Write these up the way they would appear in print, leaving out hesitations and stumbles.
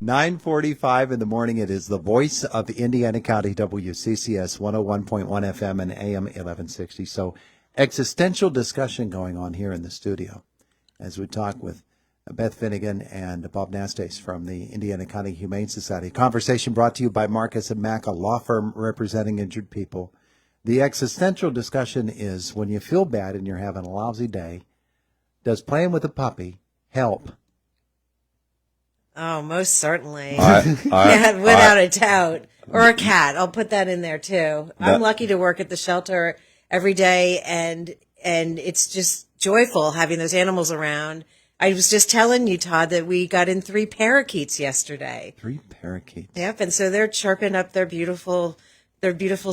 9:45 in the morning. It is the voice of Indiana County, WCCS 101.1 FM and AM 1160. So existential discussion going on here in the studio as we talk with Beth Finegan and Bob Nastase from the Indiana County Humane Society. Conversation brought to you by Marcus and Mack, a law firm representing injured people. The existential discussion is when you feel bad and you're having a lousy day, does playing with a puppy help? Oh, most certainly. Yeah, without a doubt. Or a cat. I'll put that in there too. I'm lucky to work at the shelter every day, and it's just joyful having those animals around. I was just telling you, Todd, that we got in 3 parakeets yesterday. 3 parakeets. Yep, and so they're chirping up their beautiful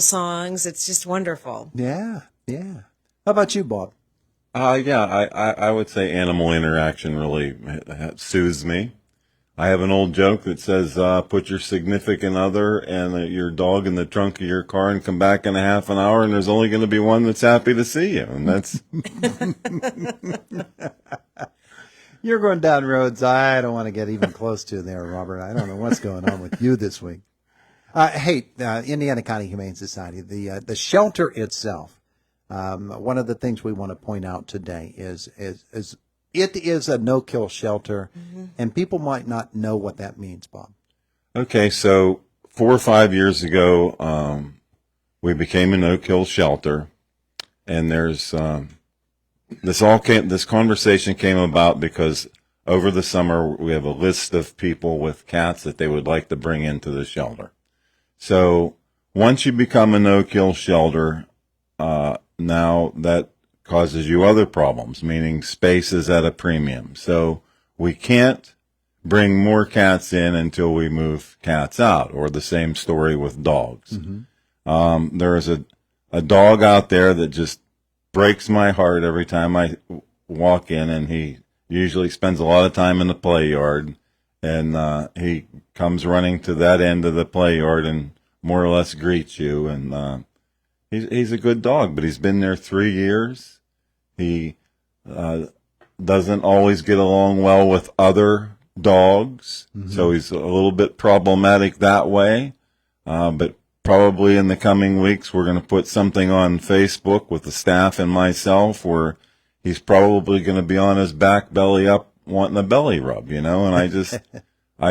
songs. It's just wonderful. Yeah. How about you, Bob? I would say animal interaction really soothes me. I have an old joke that says, put your significant other and your dog in the trunk of your car and come back in a half an hour, and there's only going to be one that's happy to see you. And that's... You're going down roads I don't want to get even close to there, Robert. I don't know what's going on with you this week. Indiana County Humane Society, the shelter itself, one of the things we want to point out today is it is a no-kill shelter, and people might not know what that means, Bob. Okay, so 4 or 5 years ago, we became a no-kill shelter, and there's this conversation came about because over the summer we have a list of people with cats that they would like to bring into the shelter. So once you become a no-kill shelter, now that causes you other problems, meaning space is at a premium. So we can't bring more cats in until we move cats out, or the same story with dogs. There is a dog out there that just breaks my heart every time I walk in, and he usually spends a lot of time in the play yard, and he comes running to that end of the play yard and more or less greets you, and he's a good dog, but he's been there 3 years. He doesn't always get along well with other dogs, so he's a little bit problematic that way. But probably in the coming weeks, we're going to put something on Facebook with the staff and myself where he's probably going to be on his back belly up wanting a belly rub, and I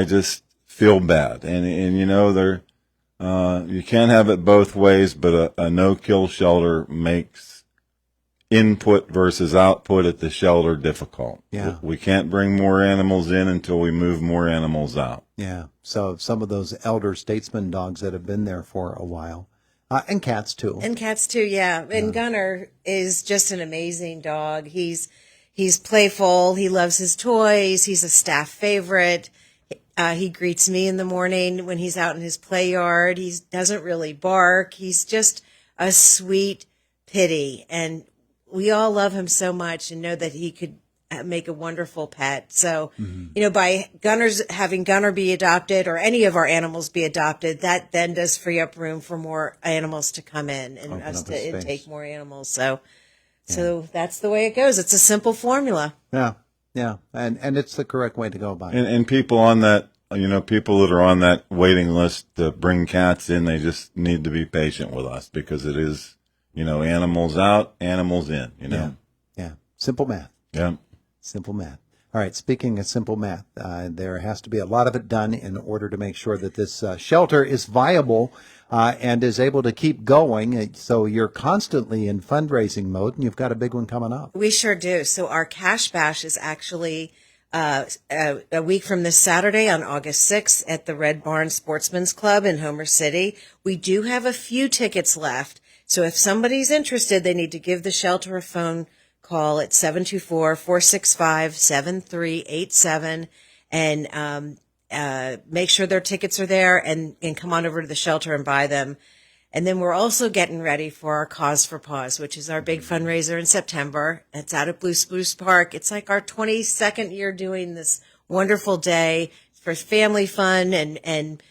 just feel bad. And you can't have it both ways, but a no-kill shelter makes input versus output at the shelter difficult. Yeah. We can't bring more animals in until we move more animals out. Yeah. So some of those elder statesman dogs that have been there for a while, and cats too. Yeah. And Gunner is just an amazing dog. He's playful. He loves his toys. He's a staff favorite. He greets me in the morning when he's out in his play yard. He doesn't really bark. He's just a sweet pitty, and we all love him so much and know that he could make a wonderful pet. So, by having Gunner be adopted, or any of our animals be adopted, that then does free up room for more animals to come in and us to intake more animals. So that's the way it goes. It's a simple formula. Yeah. And it's the correct way to go about it. And people on that, people that are on that waiting list to bring cats in, they just need to be patient with us because it is, animals out, animals in, Yeah. Simple math. Yeah. Simple math. All right. Speaking of simple math, there has to be a lot of it done in order to make sure that this shelter is viable and is able to keep going. So you're constantly in fundraising mode, and you've got a big one coming up. We sure do. So our cash bash is actually a week from this Saturday on August 6th at the Red Barn Sportsman's Club in Homer City. We do have a few tickets left. So if somebody's interested, they need to give the shelter a phone call at 724-465-7387 and make sure their tickets are there and come on over to the shelter and buy them. And then we're also getting ready for our Cause for Paws, which is our big fundraiser in September. It's out at Blue Spruce Park. It's like our 22nd year doing this wonderful day for family fun and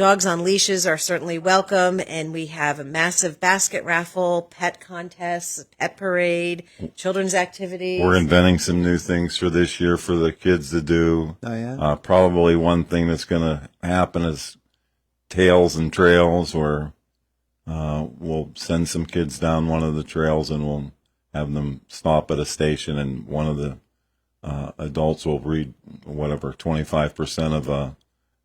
dogs on leashes are certainly welcome, and we have a massive basket raffle, pet contests, pet parade, children's activities. We're inventing some new things for this year for the kids to do. Oh, yeah? Probably one thing that's going to happen is Tails and Trails, where we'll send some kids down one of the trails and we'll have them stop at a station, and one of the adults will read 25% of a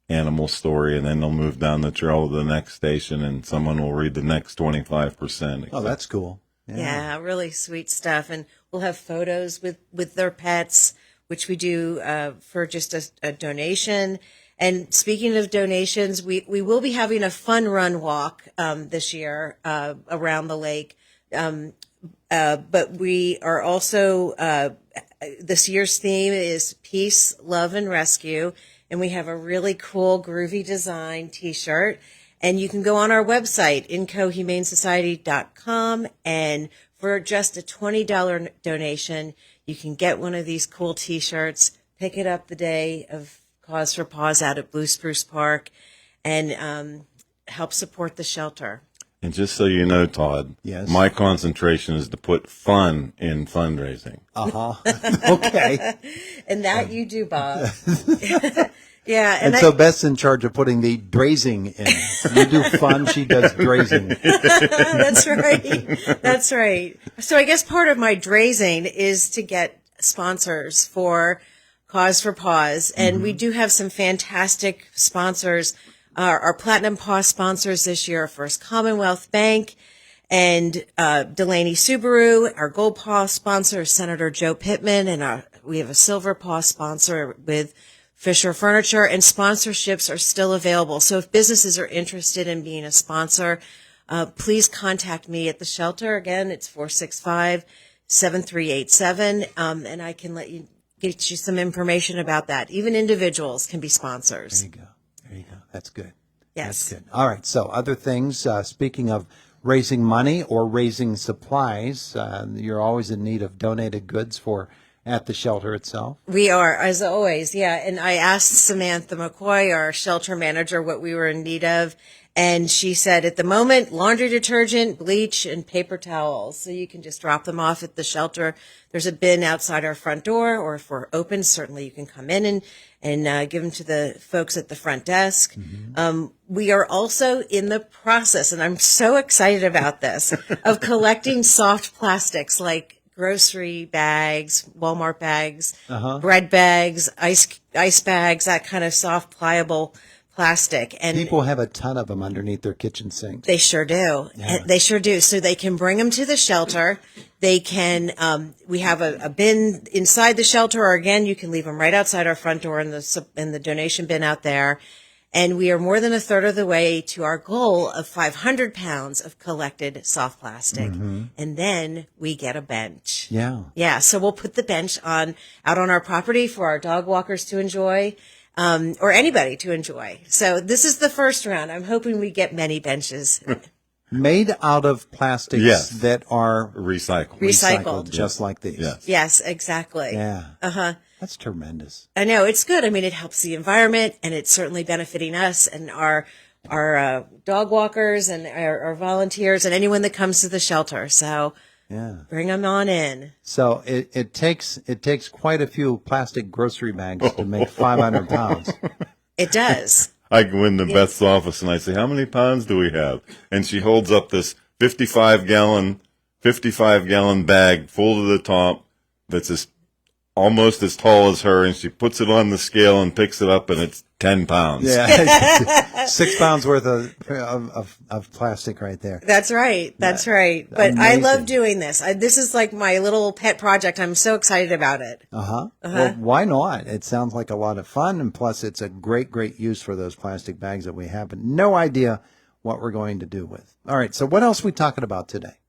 animal story, and then they'll move down the trail to the next station and someone will read the next 25%. Oh, that's cool. Yeah, really sweet stuff. And we'll have photos with their pets, which we do for just a donation. And speaking of donations, we will be having a fun run walk this year around the lake. But we are also, this year's theme is Peace, Love, and Rescue. And we have a really cool, groovy design T-shirt. And you can go on our website, incohumanesociety.com, and for just a $20 donation, you can get one of these cool T-shirts, pick it up the day of Cause for Paws out at Blue Spruce Park, and help support the shelter. And just so you know, Todd, Yes. my concentration is to put fun in fundraising. Okay. And that you do, Bob. Yeah. And so Beth's in charge of putting the drazing in. You do fun, she does drazing. That's right. That's right. So I guess part of my drazing is to get sponsors for Cause for Paws. And we do have some fantastic sponsors. Our Platinum Paw sponsors this year are First Commonwealth Bank and Delaney Subaru. Our Gold Paw sponsor is Senator Joe Pittman. And we have a Silver Paw sponsor with Fisher Furniture, and sponsorships are still available. So if businesses are interested in being a sponsor, please contact me at the shelter. Again, it's 465-7387. And I can get you some information about that. Even individuals can be sponsors. There you go. There you go. That's good. Yes. That's good. All right. So other things, speaking of raising money or raising supplies, you're always in need of donated goods at the shelter itself. We are, as always, yeah. And I asked Samantha McCoy, our shelter manager, what we were in need of. And she said, at the moment, laundry detergent, bleach, and paper towels. So you can just drop them off at the shelter. There's a bin outside our front door, or if we're open, certainly you can come in and give them to the folks at the front desk. We are also in the process, and I'm so excited about this, of collecting soft plastics like grocery bags, Walmart bags, bread bags, ice bags, that kind of soft, pliable plastic. And People have a ton of them underneath their kitchen sinks. they sure do. Yeah. They sure do. So they can bring them to the shelter. They can, we have a bin inside the shelter, or again, you can leave them right outside our front door in the donation bin out there. And we are more than a third of the way to our goal of 500 pounds of collected soft plastic. And then we get a bench. Yeah. Yeah. So we'll put the bench out on our property for our dog walkers to enjoy, or anybody to enjoy. So this is the first round. I'm hoping we get many benches. Made out of plastics Yes. that are Recycled. just like these. Yes. Yes, exactly. Yeah. That's tremendous. I know, it's good. I mean, it helps the environment, and it's certainly benefiting us and our dog walkers and our volunteers and anyone that comes to the shelter. So Yeah. bring them on in. So it takes quite a few plastic grocery bags to make 500 pounds. It does. I go into Beth's office and I say, how many pounds do we have? And she holds up this 55 gallon bag full to the top that's almost as tall as her, and she puts it on the scale and picks it up, and it's 10 pounds. Yeah. 6 pounds worth of plastic right there. That's right. That's right. But I Amazing. love doing this. This is like my little pet project. I'm so excited about it. Well, why not? It sounds like a lot of fun, and plus it's a great use for those plastic bags that we have, but no idea what we're going to do with. All right, so what else are we talking about today?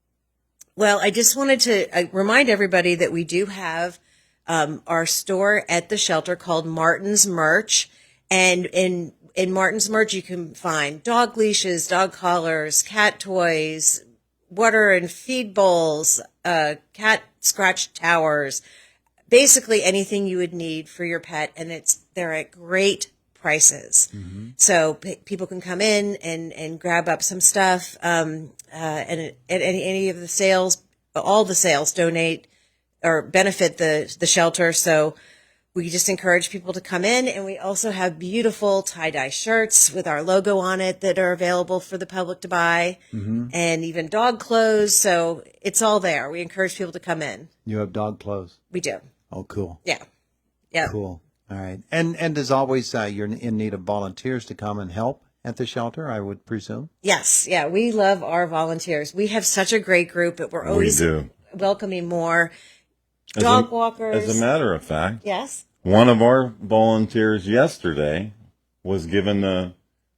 Well, I just wanted to remind everybody that we do have our store at the shelter called Martin's Merch. And in Martin's Merch, you can find dog leashes, dog collars, cat toys, water and feed bowls, cat scratch towers, basically anything you would need for your pet. And they're at great prices. So people can come in and grab up some stuff. And at any of the sales, all the sales donate or benefit the shelter. So we just encourage people to come in, and we also have beautiful tie-dye shirts with our logo on it that are available for the public to buy, and even dog clothes. So it's all there. We encourage people to come in. You have dog clothes. We do. Oh, cool. Yeah. Yeah. Cool. All right. And as always, you're in need of volunteers to come and help at the shelter, I would presume. Yes. Yeah. We love our volunteers. We have such a great group, but we're always welcoming more dog walkers. As a matter of fact, yes. One of our volunteers yesterday was given the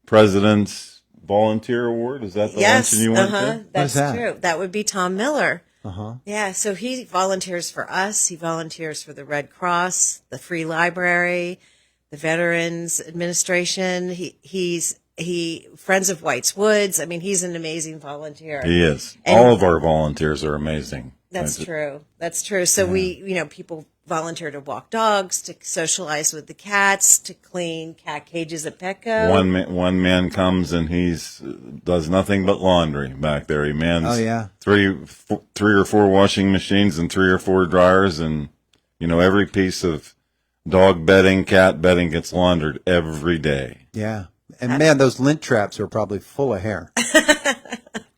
President's Volunteer Award. Is that the luncheon you went to? That's that? true. That would be Tom Miller. Uh-huh. Yeah, so he volunteers for us. He volunteers for the Red Cross, the Free Library, the Veterans Administration. He's Friends of White's Woods. I mean, he's an amazing volunteer. He is. And all of our volunteers are amazing. That's true. That's true. So people volunteer to walk dogs, to socialize with the cats, to clean cat cages at Petco. One man comes and does nothing but laundry back there. He mans three or four washing machines and 3 or 4 dryers, and every piece of dog bedding, cat bedding gets laundered every day. Yeah. And man, those lint traps are probably full of hair.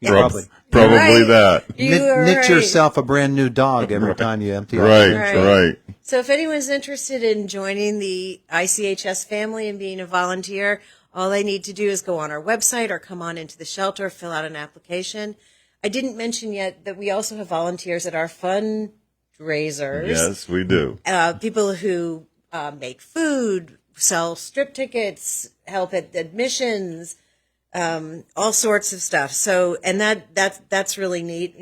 Probably Right. that. Knit yourself a brand new dog every time you empty out. Right. So if anyone's interested in joining the ICHS family and being a volunteer, all they need to do is go on our website or come on into the shelter, fill out an application. I didn't mention yet that we also have volunteers at our fundraisers. Yes, we do. People who make food, sell strip tickets, help at admissions, all sorts of stuff. So, and that's really neat.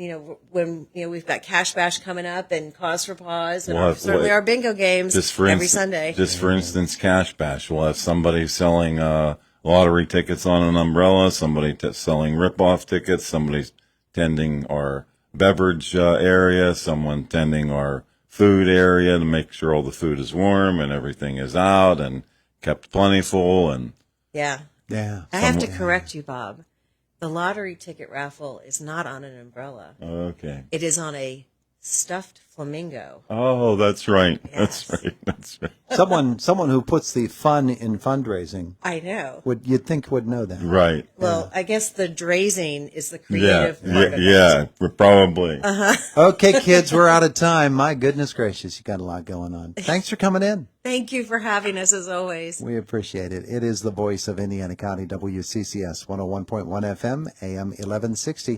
When we've got Cash Bash coming up and Cause for Paws, and certainly our bingo games every Sunday. Just for instance, Cash Bash. We'll have somebody selling lottery tickets on an umbrella, somebody selling rip-off tickets, somebody tending our beverage area, someone tending our food area to make sure all the food is warm and everything is out and kept plentiful. And yeah. I have to correct you, Bob. The lottery ticket raffle is not on an umbrella. Okay. It is on a stuffed flamingo. Oh, that's right. Yes. That's right. Someone who puts the fun in fundraising I know. you'd think would know that. Right. Well, I guess the drazing is the creative part of it. Yeah, probably. Okay, kids, we're out of time. My goodness gracious, you got a lot going on. Thanks for coming in. Thank you for having us as always. We appreciate it. It is the voice of Indiana County, WCCS 101.1 FM, AM 1160.